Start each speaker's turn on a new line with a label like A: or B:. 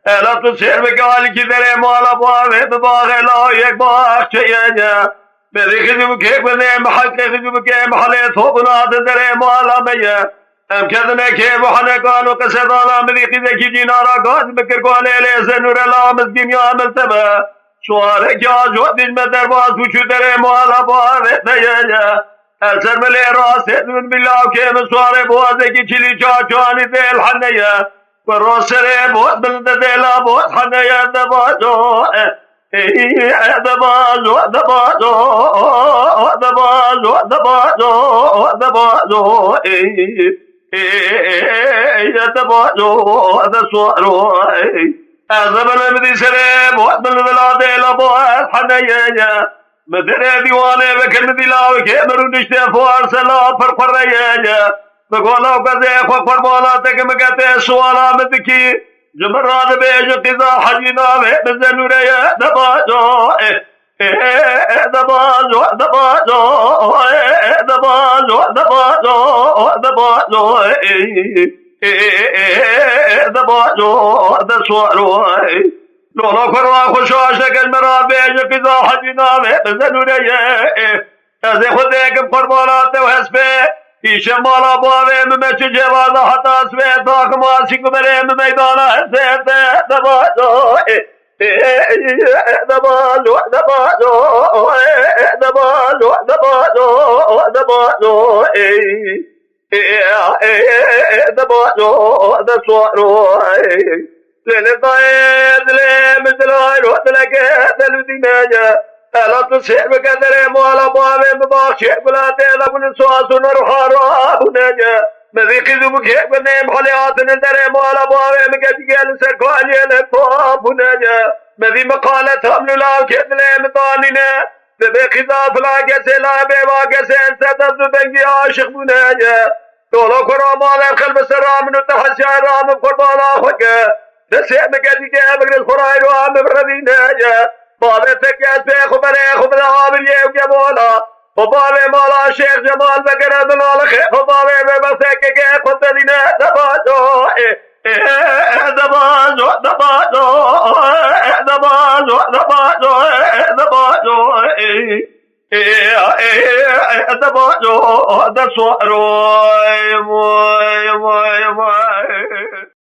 A: لا تصير بقال كذا مالا بوابه بباغ لا يك باغ شيء بذكر بكيف بني محل كيف بكيف محل ثوبنا تدري مالا ميا ام كذا كيف وحنا قالوا قصد على مذيك ذكي دينارا قاز بكر قال لي سنور لا مسكين يا ملتبه سوار جاز ودج مدر باز وشو دري مالا بوابه نيا السر ملي راس من بالله كيف سوار بوازه کی چلی چاچانی دل حنيا والرسل بوت بالدلا بوت حنيا دبازو دبازو دبازو دبازو دبازو دبازو دبازو دسوارو أزمن مدي سلام بوت بالدلا دلا بوت حنيا مدري ديوانه بكر دلا وكامرون اشتفار سلا فرفريا بقولوا كذا خفر مولا تك مكته سوالا مدكي جمرات بيج قضا حجنا بزنوريا دبازو دبازو دبازو دبازو دبازو دبازو دبازو دسوارو لولا فروا خوشاش لكن مراد بيج قضا حجنا بزنوريا هذا خدك فرمانات وحسبه ایش مالا باوه ممچ جواز حتا سوی داغ ماسی کبره میدانا حسیت دبازو دبازو دبازو دبازو دبازو دبازو دبازو دسوارو للطايد لمثل الوقت لك دلودينا لا تصير بقدر مولا باوي مباشر بلا تيلا من سواس نرحارا بنجا مذيك ذبك بنيم حليات ندر مولا باوي مقدقل سرقالي لكوا بنجا مذي مقالة هم للاو كدل مطاننا ببقي ذاف لا كسي لا بيوا كسي انسدد بنجي عاشق بنجا طولو كرا مالا الخلب سرام نتحسي رام قربانا خوكا نسي مقدقل بقل خرائر وعام بردينا بابے تکیت پہ خبرے خبر عامر یہ کیا بولا بابے مولا شیخ جمال بکر دلال خیف بابے میں بسے کے خود دینے دبازو دبازو دبازو دبازو دبازو دبازو دبازو دسوارو